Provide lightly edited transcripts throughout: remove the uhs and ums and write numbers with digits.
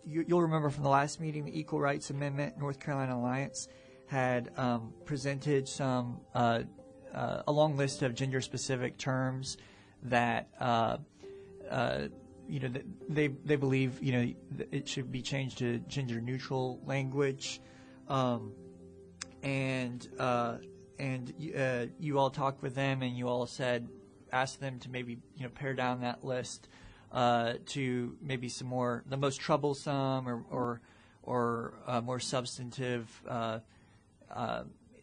You'll remember from the last meeting, the Equal Rights Amendment North Carolina Alliance had presented a long list of gender-specific terms that they believe it should be changed to gender-neutral language, and you all talked with them, and you all asked them to maybe pare down that list to maybe some more, the most troublesome or more substantive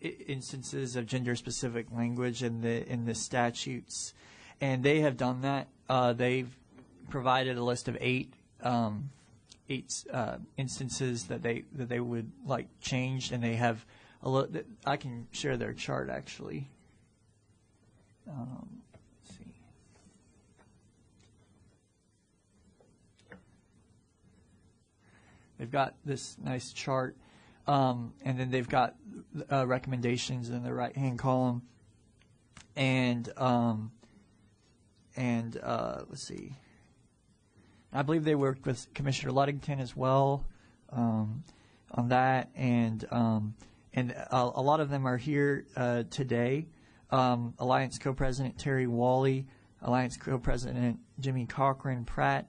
instances of gender-specific language in the statutes, and they have done that. They've provided a list of eight instances that they would like changed, and they have I can share their chart actually. Let's see. They've got this nice chart, and then they've got recommendations in the right-hand column, and let's see. I believe they worked with Commissioner Ludington as well on that, and a lot of them are here today. Alliance Co-President Terry Wally, Alliance Co-President Jimmy Cochran Pratt,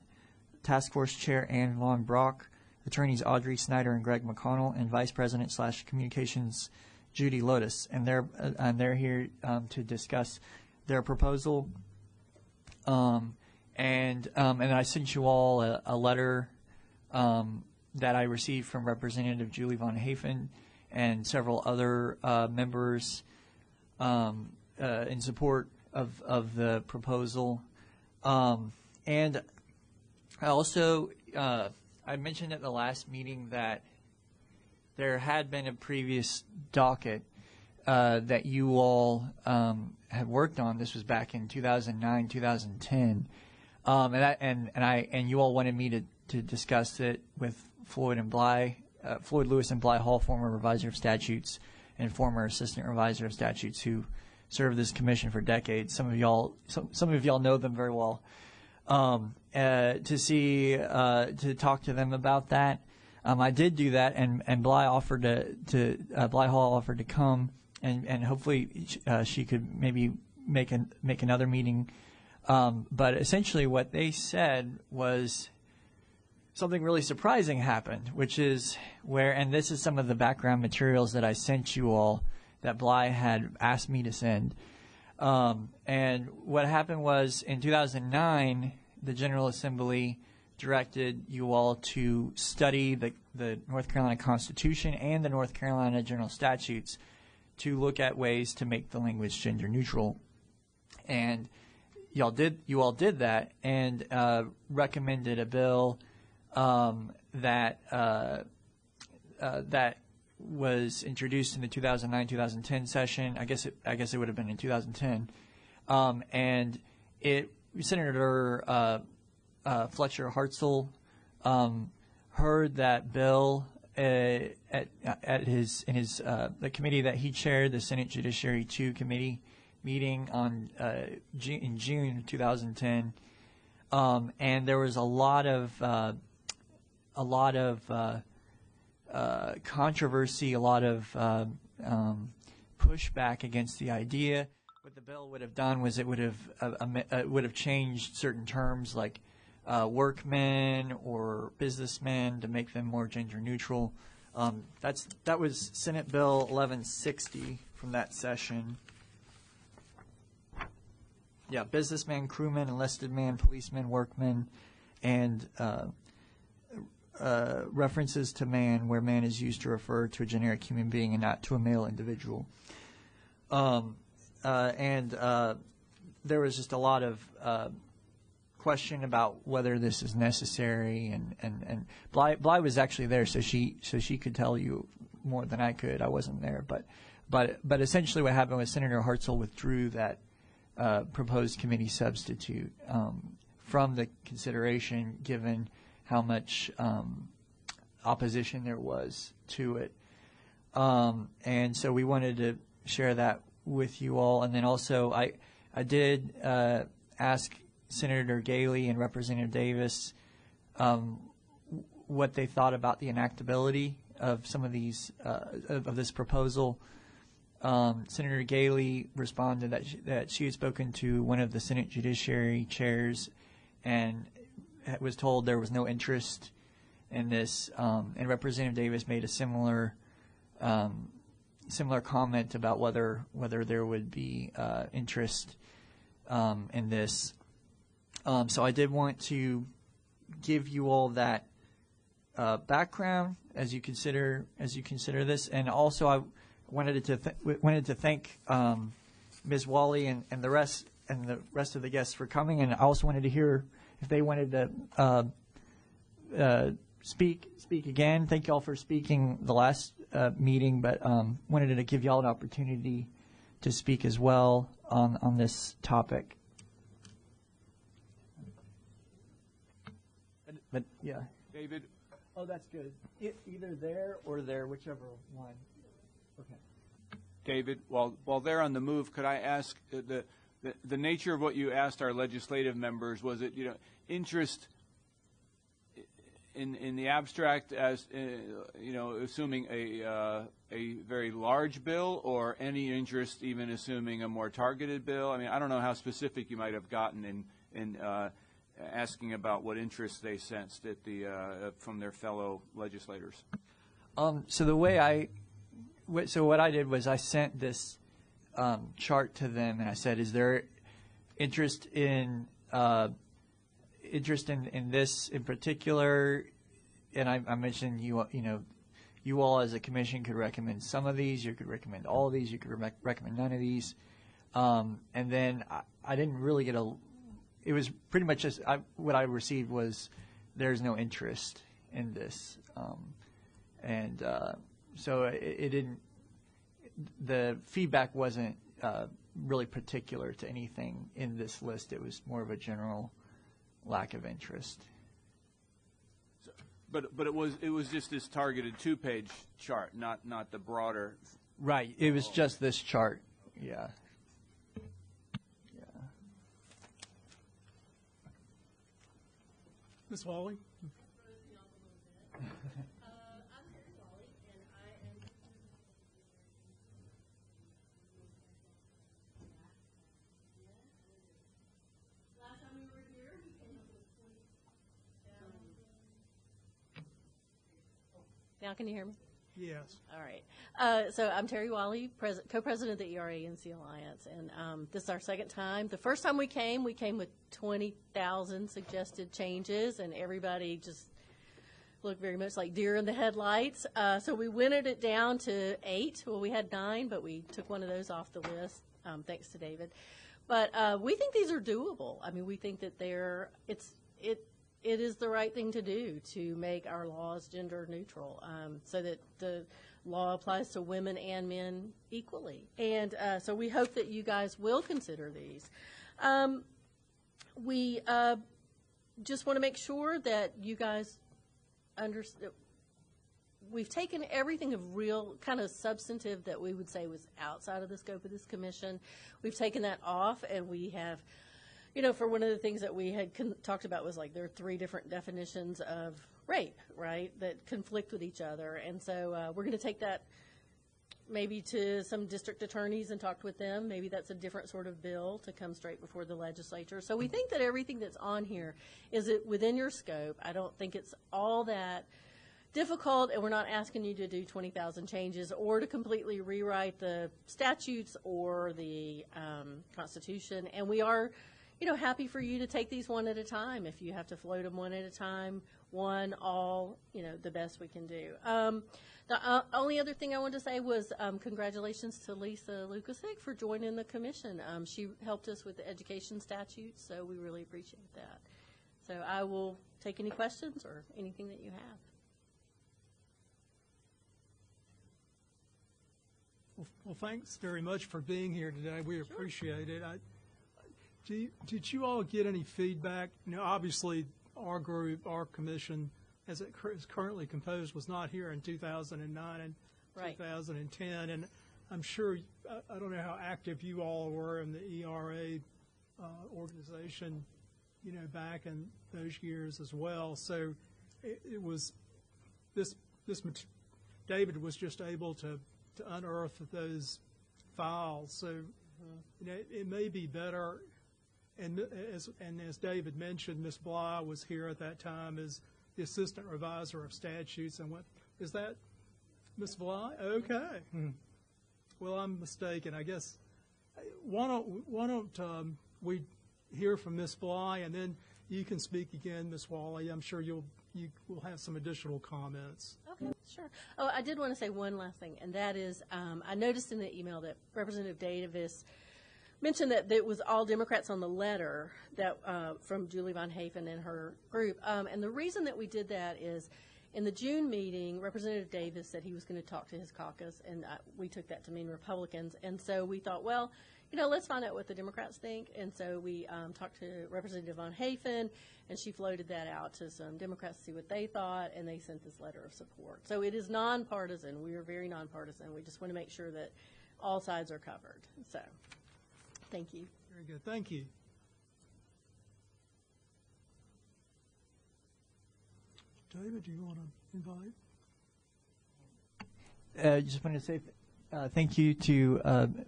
Task Force Chair Ann Von Brock, Attorneys Audrey Snyder and Greg McConnell, and Vice President / Communications Judy Lotus, and they're here to discuss their proposal. And I sent you all a letter that I received from Representative Julie Von Hafen and several other members in support of the proposal. And I also I mentioned at the last meeting that there had been a previous docket that you all had worked on. This was back in 2009, 2010. And you all wanted me to discuss it with Floyd Lewis and Bly Hall, former revisor of statutes and former assistant revisor of statutes, who served this commission for decades. Some of y'all know them very well. To talk to them about that. I did do that, and Bly offered Bly Hall offered to come, and hopefully she could maybe make another meeting. But essentially what they said was something really surprising happened, which is and this is some of the background materials that I sent you all that Bly had asked me to send. And what happened was in 2009, the General Assembly directed you all to study the North Carolina Constitution and the North Carolina General Statutes to look at ways to make the language gender neutral. And you all did that, and recommended a bill that was introduced in the 2009-2010 session. I guess it would have been in 2010, and Senator Fletcher Hartzell heard that bill at the committee that he chaired, the Senate Judiciary II Committee meeting in June of 2010, and there was a lot of controversy, a lot of pushback against the idea. What the bill would have done was it would have changed certain terms like workmen or businessmen to make them more gender neutral. That was Senate Bill 1160 from that session. Yeah, businessman, crewman, enlisted man, policeman, workman, and references to man where man is used to refer to a generic human being and not to a male individual. And there was just a lot of question about whether this is necessary, and Bly was actually there, so she could tell you more than I could. I wasn't there, but essentially what happened was Senator Hartzell withdrew that proposed committee substitute from the consideration, given how much opposition there was to it, and so we wanted to share that with you all. And then also I did ask Senator Galey and Representative Davis what they thought about the enactability of some of these of this proposal. Senator Galey responded that she had spoken to one of the Senate Judiciary chairs and was told there was no interest in this. And Representative Davis made a similar comment about whether there would be interest in this. So I did want to give you all that background as you consider this, and also I wanted to thank Ms. Wally and the rest of the guests for coming, and I also wanted to hear if they wanted to speak again. Thank you all for speaking the last meeting, but wanted to give you all an opportunity to speak as well on this topic. But yeah, David. Oh, that's good. Either there or there, whichever one. Okay. David, while they're on the move, could I ask the nature of what you asked our legislative members? Was it interest in the abstract as assuming a very large bill, or any interest even assuming a more targeted bill? I mean, I don't know how specific you might have gotten in asking about what interest they sensed at from their fellow legislators. So what I did was I sent this chart to them, and I said, "Is there interest in this in particular?" And I mentioned you all as a commission could recommend some of these. You could recommend all of these. You could recommend none of these. And then I didn't really get it was pretty much just what I received was there's no interest in this. So it didn't. The feedback wasn't really particular to anything in this list. It was more of a general lack of interest. But it was just this targeted 2-page chart, not the broader. Right. It was just this chart. Yeah. Ms. Wally? Now can you hear me? Yes. All right. So I'm Terry Wally, co-president of the ERA-NC Alliance, and this is our second time. The first time we came with 20,000 suggested changes, and everybody just looked very much like deer in the headlights. So we wintered it down to 8. Well, we had 9, but we took one of those off the list, thanks to David. But we think these are doable. I mean, we think that it is the right thing to do to make our laws gender neutral, so that the law applies to women and men equally. And so we hope that you guys will consider these. We just want to make sure that you guys understand. We've taken everything of real kind of substantive that we would say was outside of the scope of this commission. We've taken that off, and we have, for one of the things that we had talked about was like there are 3 different definitions of rape, right, that conflict with each other. And so we're going to take that maybe to some district attorneys and talk with them. Maybe that's a different sort of bill to come straight before the legislature. So we think that everything that's on here is within your scope. I don't think it's all that difficult, and we're not asking you to do 20,000 changes or to completely rewrite the statutes or the Constitution. And we are happy for you to take these one at a time. If you have to float them one at a time, the best we can do. The only other thing I wanted to say was congratulations to Lisa Lukasik for joining the commission. She helped us with the education statutes, so we really appreciate that. So I will take any questions or anything that you have. Well, thanks very much for being here today. We appreciate it. Did you all get any feedback? Obviously, our group, our commission, as it is currently composed, was not here in 2009 and Right. 2010. And I'm sure, I don't know how active you all were in the ERA organization, back in those years as well. So it was this David was just able to unearth those files. So it may be better. And as David mentioned, Ms. Bly was here at that time as the assistant revisor of statutes. And is that Ms. Bly? Okay. Well, I'm mistaken. I guess why don't we hear from Ms. Bly, and then you can speak again, Ms. Wally. I'm sure you will have some additional comments. Okay, sure. Oh, I did want to say one last thing, and that is I noticed in the email that Representative Davis mentioned that it was all Democrats on the letter that from Julie Von Hafen and her group. And the reason that we did that is in the June meeting, Representative Davis said he was going to talk to his caucus, and we took that to mean Republicans. And so we thought, well, let's find out what the Democrats think. And so we talked to Representative Von Hafen, and she floated that out to some Democrats to see what they thought, and they sent this letter of support. So it is nonpartisan. We are very nonpartisan. We just want to make sure that all sides are covered. So thank you. Very good. Thank you. David, do you want to invite? I just want to say thank you to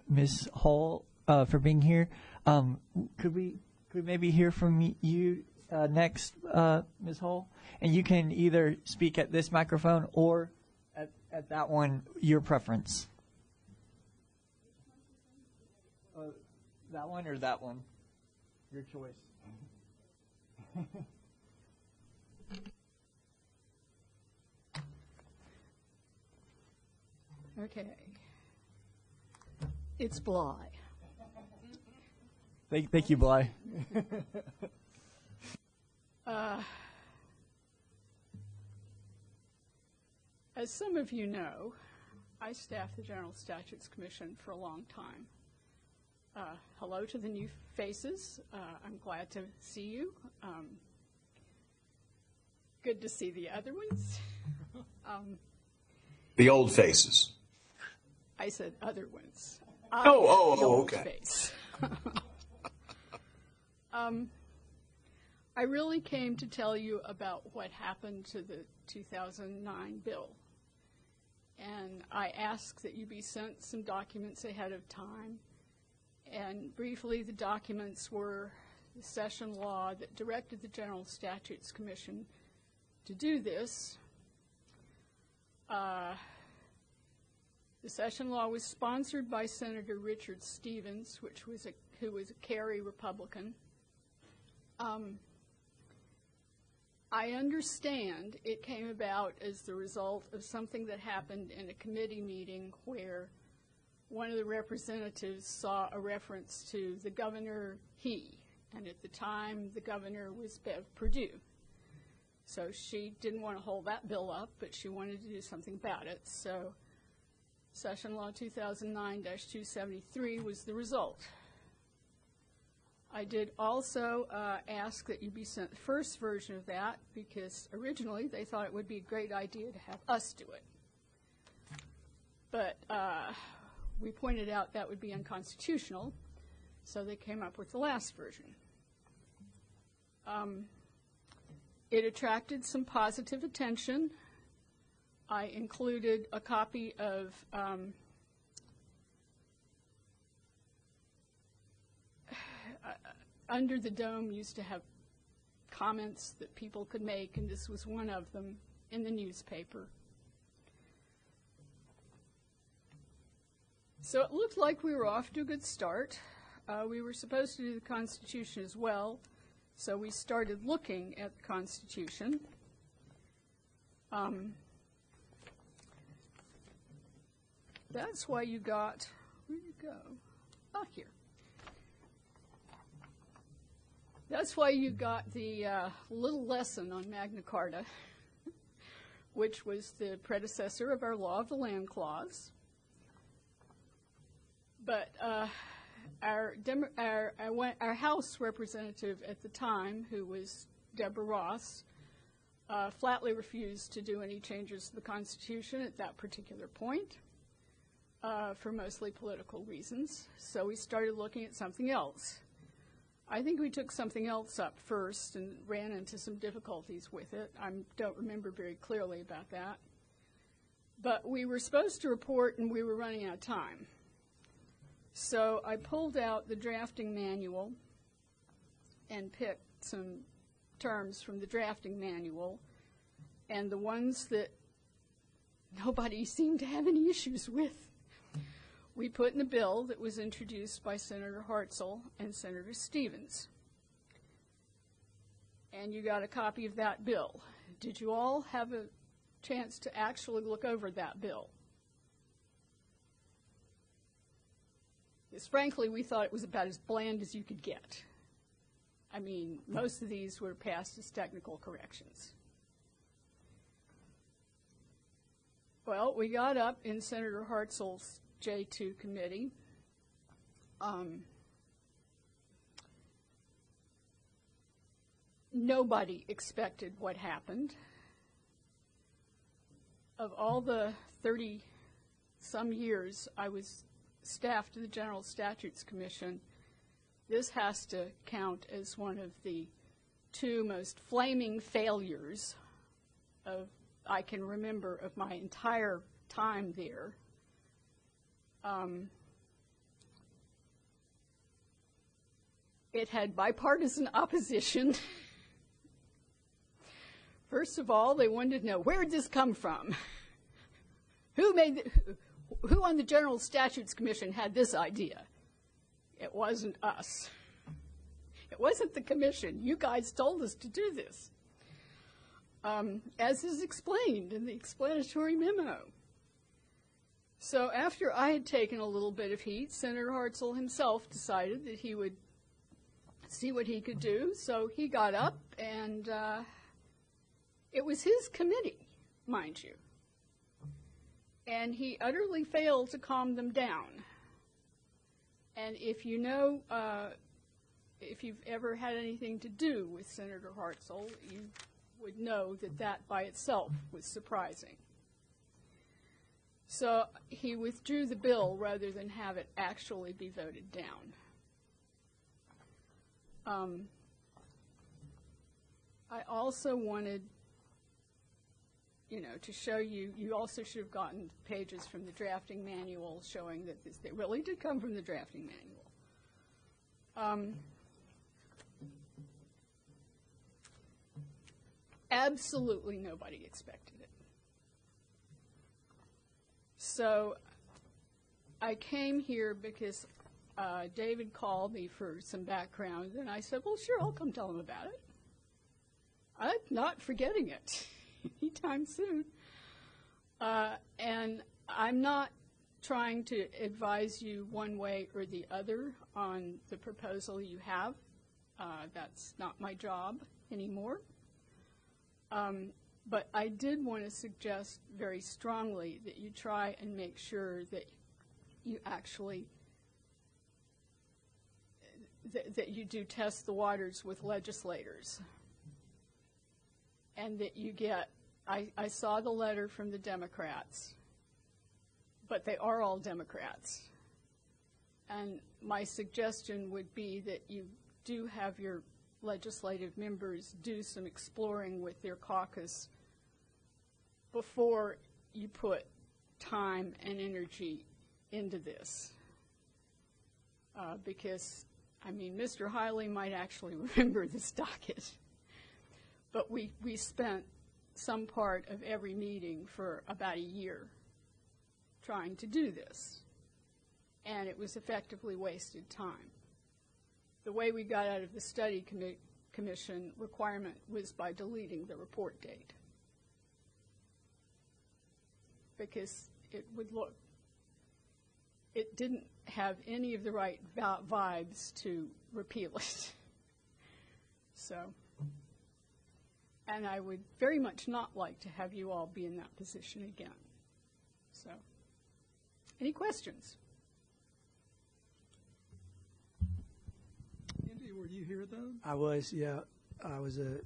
Ms. Hall for being here. Could we maybe hear from you next, Ms. Hall? And you can either speak at this microphone or at that one, your preference. That one or that one? Your choice. Okay. It's Bly. Thank you, Bly. As some of you know, I staffed the General Statutes Commission for a long time. Hello to the new faces. I'm glad to see you. Good to see the other ones. The old faces. I said other ones. Okay. Face. I really came to tell you about what happened to the 2009 bill. And I asked that you be sent some documents ahead of time. And briefly, the documents were the session law that directed the General Statutes Commission to do this. The session law was sponsored by Senator Richard Stevens, who was a Kerry Republican. I understand it came about as the result of something that happened in a committee meeting where one of the representatives saw a reference to the governor, and at the time the governor was Bev Perdue. So she didn't want to hold that bill up, but she wanted to do something about it. So Session Law 2009-273 was the result. I did also ask that you be sent the first version of that because originally they thought it would be a great idea to have us do it. But we pointed out that would be unconstitutional, so they came up with the last version. It attracted some positive attention. I included a copy of Under the Dome used to have comments that people could make, and this was one of them in the newspaper. So it looked like we were off to a good start. We were supposed to do the Constitution as well, so we started looking at the Constitution. That's why you got, where'd you go? Oh, here. That's why you got the little lesson on Magna Carta, which was the predecessor of our Law of the Land Clause. But our House representative at the time, who was Deborah Ross, flatly refused to do any changes to the Constitution at that particular point for mostly political reasons. So we started looking at something else. I think we took something else up first and ran into some difficulties with it. I don't remember very clearly about that. But we were supposed to report, and we were running out of time. So I pulled out the drafting manual and picked some terms from the drafting manual, and the ones that nobody seemed to have any issues with, we put in the bill that was introduced by Senator Hartzell and Senator Stevens. And you got a copy of that bill. Did you all have a chance to actually look over that bill? Because frankly, we thought it was about as bland as you could get. I mean, most of these were passed as technical corrections. Well, we got up in Senator Hartzell's J2 committee. Nobody expected what happened. Of all the 30-some years I was staff to the General Statutes Commission, this has to count as one of the two most flaming failures I can remember of my entire time there. It had bipartisan opposition. First of all, they wanted to know, where did this come from? Who on the General Statutes Commission had this idea? It wasn't us. It wasn't the commission. You guys told us to do this, as is explained in the explanatory memo. So after I had taken a little bit of heat, Senator Hartzell himself decided that he would see what he could do. So he got up, and it was his committee, mind you. And he utterly failed to calm them down. And if you know, if you've ever had anything to do with Senator Hartzell, you would know that that by itself was surprising. So he withdrew the bill rather than have it actually be voted down. I also wanted, to show you, you also should have gotten pages from the drafting manual showing that they really did come from the drafting manual. Absolutely nobody expected it. So I came here because David called me for some background, and I said, well, sure, I'll come tell him about it. I'm not forgetting it anytime soon. And I'm not trying to advise you one way or the other on the proposal you have. That's not my job anymore. But I did want to suggest very strongly that you try and make sure that you actually that you do test the waters with legislators, and that you get, I saw the letter from the Democrats, but they are all Democrats. And my suggestion would be that you do have your legislative members do some exploring with their caucus before you put time and energy into this. Because, Mr. Hiley might actually remember this docket, but we spent some part of every meeting for about a year trying to do this, and it was effectively wasted time. The way we got out of the study commission requirement was by deleting the report date, because it didn't have any of the right vibes to repeal it. So, and I would very much not like to have you all be in that position again. So, any questions? Andy, were you here though? I was, yeah. I was a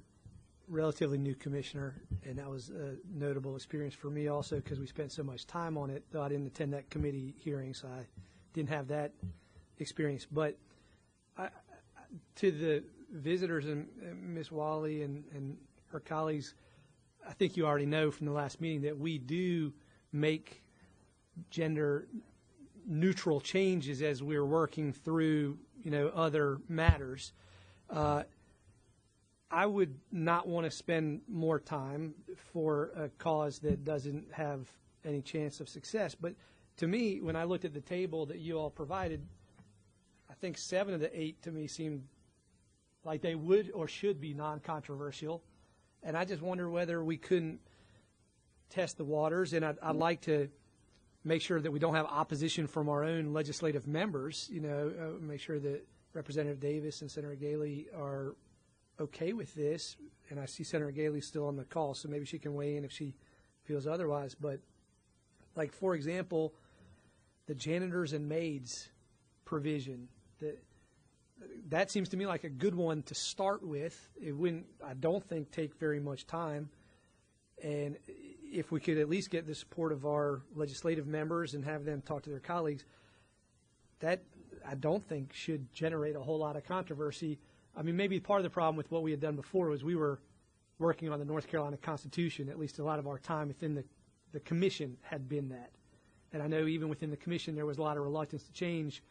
relatively new commissioner, and that was a notable experience for me also because we spent so much time on it, though I didn't attend that committee hearing, so I didn't have that experience. But To the visitors and Ms. Wally and her colleagues, I think you already know from the last meeting that we do make gender neutral changes as we're working through, other matters. I would not want to spend more time for a cause that doesn't have any chance of success. But to me, when I looked at the table that you all provided, I think 7 of the 8 to me seemed like they would or should be non-controversial. And I just wonder whether we couldn't test the waters. And I'd like to make sure that we don't have opposition from our own legislative members, make sure that Representative Davis and Senator Galey are okay with this. And I see Senator Galey still on the call, so maybe she can weigh in if she feels otherwise. But, like, for example, the janitors and maids provision, that seems to me like a good one to start with. It wouldn't, I don't think, take very much time. And if we could at least get the support of our legislative members and have them talk to their colleagues, that I don't think should generate a whole lot of controversy. I mean, maybe part of the problem with what we had done before was we were working on the North Carolina Constitution. At least a lot of our time within the commission had been that. And I know even within the commission there was a lot of reluctance to change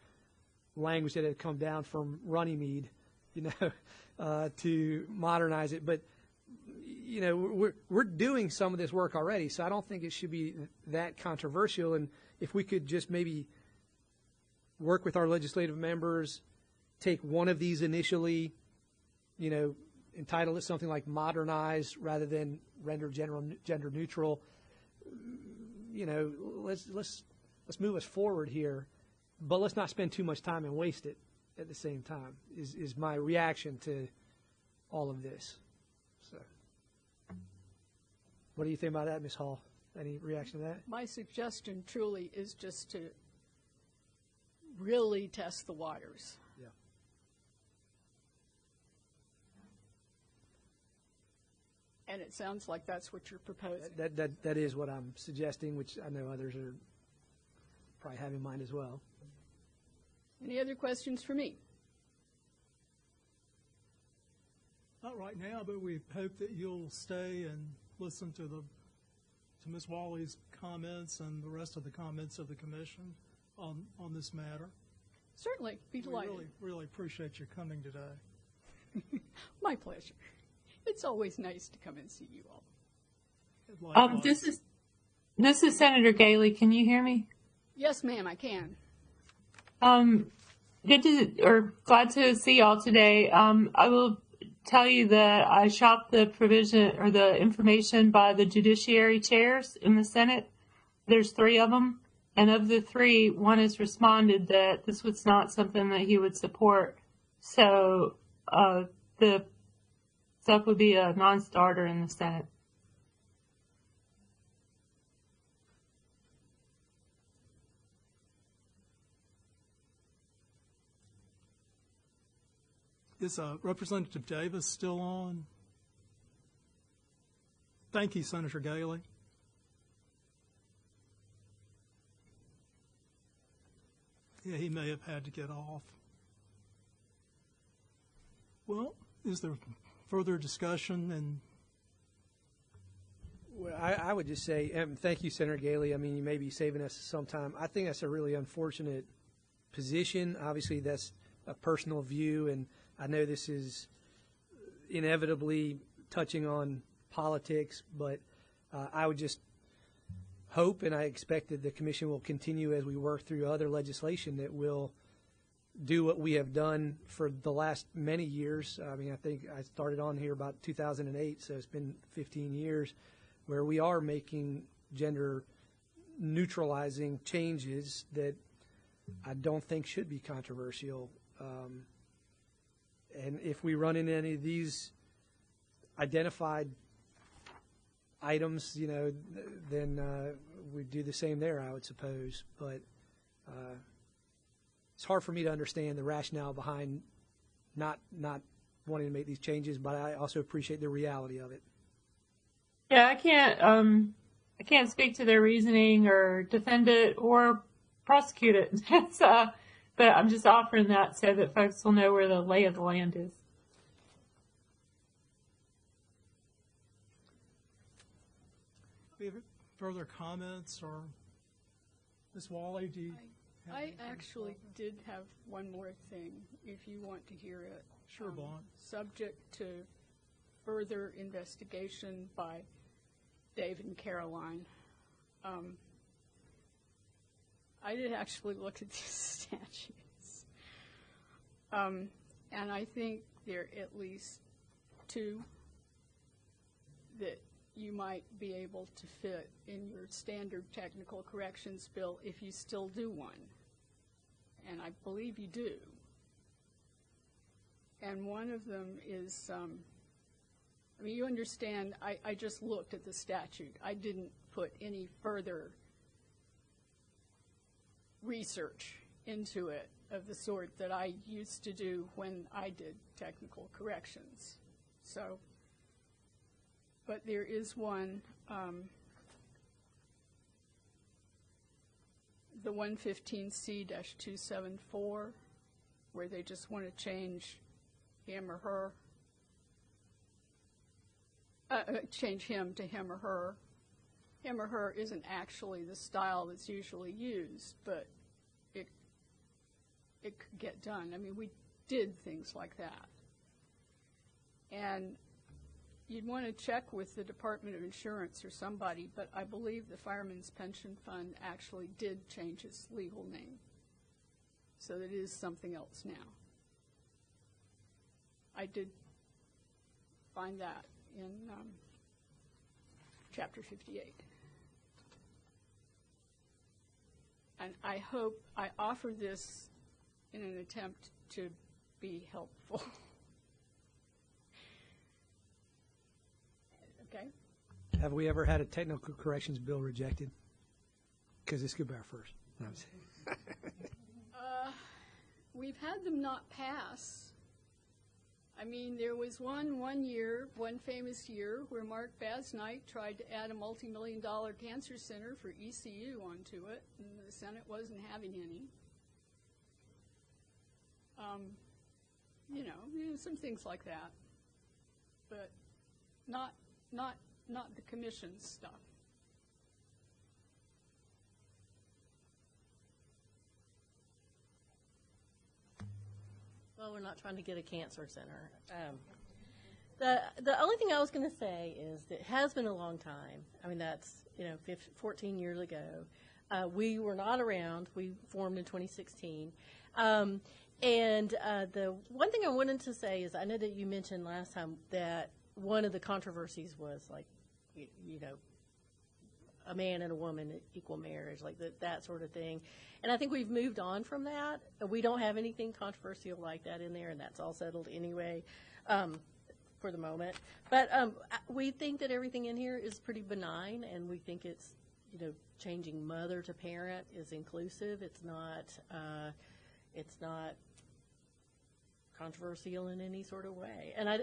language that had come down from Runnymede, to modernize it. But we're doing some of this work already, so I don't think it should be that controversial. And if we could just maybe work with our legislative members, take one of these initially, entitle it something like modernize rather than render gender neutral. Let's move us forward here, but let's not spend too much time and waste it at the same time. Is my reaction to all of this. So. What do you think about that, Ms. Hall? Any reaction to that? My suggestion truly is just to really test the waters. Yeah. And it sounds like that's what you're proposing. That is what I'm suggesting, which I know others are probably have in mind as well. Any other questions for me? Not right now, but we hope that you'll stay and listen to Ms. Wally's comments and the rest of the comments of the commission on this matter. Certainly, be delighted. We really appreciate your coming today. My pleasure. It's always nice to come and see you all. This is Senator Galey. Can you hear me? Yes, ma'am, I can. Glad to see y'all today. I will tell you that I shopped the provision or the information by the judiciary chairs in the Senate. There's 3 of them, and of the 3, one has responded that this was not something that he would support. So the stuff would be a non-starter in the Senate. Is Representative Davis still on? Thank you, Senator Galey. Yeah, he may have had to get off. Well, is there further discussion? And well, I would just say, thank you, Senator Galey. I mean, you may be saving us some time. I think that's a really unfortunate position. Obviously, that's a personal view, and I know this is inevitably touching on politics, but I would just hope and I expect that the Commission will continue as we work through other legislation that will do what we have done for the last many years. I mean, I think I started on here about 2008, so it's been 15 years where we are making gender neutralizing changes that I don't think should be controversial. And if we run into any of these identified items, then we'd do the same there, I would suppose. But it's hard for me to understand the rationale behind not wanting to make these changes, but I also appreciate the reality of it. Yeah, I can't speak to their reasoning or defend it or prosecute it. But I'm just offering that so that folks will know where the lay of the land is. We have further comments, or Ms. Wally, do you? I actually did have one more thing, if you want to hear it. Sure, Vaughn. Subject to further investigation by Dave and Caroline. I did actually look at these statutes. And I think there are at least two that you might be able to fit in your standard technical corrections bill if you still do one. And I believe you do. And one of them is, I mean, you understand, I just looked at the statute. I didn't put any further research into it of the sort that I used to do when I did technical corrections. So, but there is one, the 115C-274, where they just want to change him or her, change him to him or her. Him or her isn't actually the style that's usually used, but it could get done. I mean, we did things like that. And you'd want to check with the Department of Insurance or somebody, but I believe the Fireman's Pension Fund actually did change its legal name. So that it is something else now. I did find that in Chapter 58. And I hope I offer this in an attempt to be helpful. Okay? Have we ever had a technical corrections bill rejected? Because this could be our first. No, I'm saying. We've had them not pass. I mean, there was one year, one famous year, where Mark Basnight tried to add a multi-million-dollar cancer center for ECU onto it, and the Senate wasn't having any. You know, some things like that, but not the commission's stuff. Well, we're not trying to get a cancer center. The only thing I was going to say is that it has been a long time. I mean, that's 14 years ago. We were not around. We formed in 2016. And the one thing I wanted to say is I know that you mentioned last time that one of the controversies was like, a man and a woman equal marriage, like that sort of thing. And I think we've moved on from that. We don't have anything controversial like that in there, and that's all settled anyway for the moment. But we think that everything in here is pretty benign, and we think it's, changing mother to parent is inclusive. It's not controversial in any sort of way. And I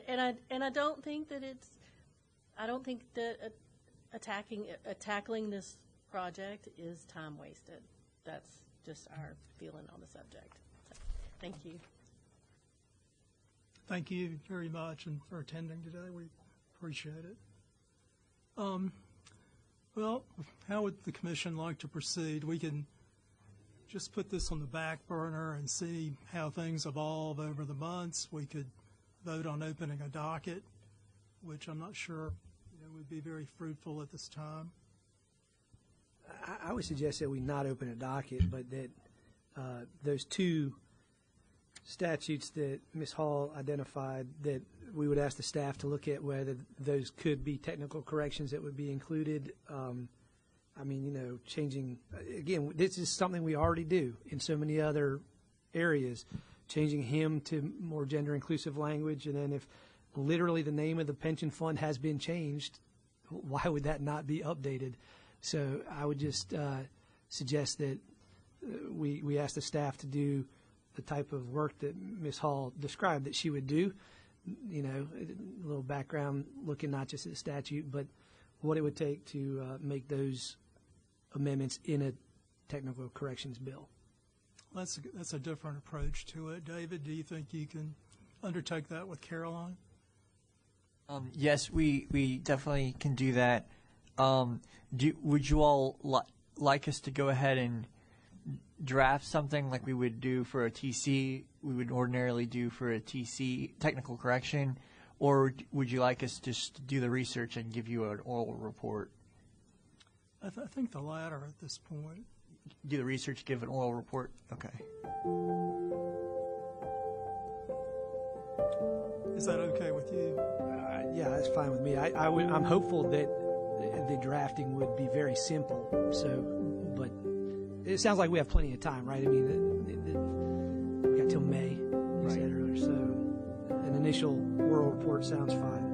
don't think that tackling this project is time wasted. That's just our feeling on the subject. So, thank you. Thank you very much and for attending today. We appreciate it. Well, how would the commission like to proceed? We can just put this on the back burner and see how things evolve over the months. We could vote on opening a docket, which I'm not sure would be very fruitful at this time. I would suggest that we not open a docket, but that those two statutes that Ms. Hall identified, that we would ask the staff to look at whether those could be technical corrections that would be included. I mean, changing, again, this is something we already do in so many other areas, changing him to more gender-inclusive language, and then if literally the name of the pension fund has been changed, why would that not be updated? So I would just suggest that we ask the staff to do the type of work that Ms. Hall described that she would do, a little background looking not just at the statute, but what it would take to make those amendments in a technical corrections bill. That's a different approach to it. David, do you think you can undertake that with Caroline? Yes, we definitely can do that. Would you all like us to go ahead and draft something like we would do for a TC, we would ordinarily do for a TC, technical correction, or would you like us just to do the research and give you an oral report? I think the latter at this point. Do the research, give an oral report? Okay. Is that okay with you? Yeah, that's fine with me. I'm hopeful that the drafting would be very simple. So, but it sounds like we have plenty of time, right? I mean, we got till May, you said earlier. So, an initial oral report sounds fine.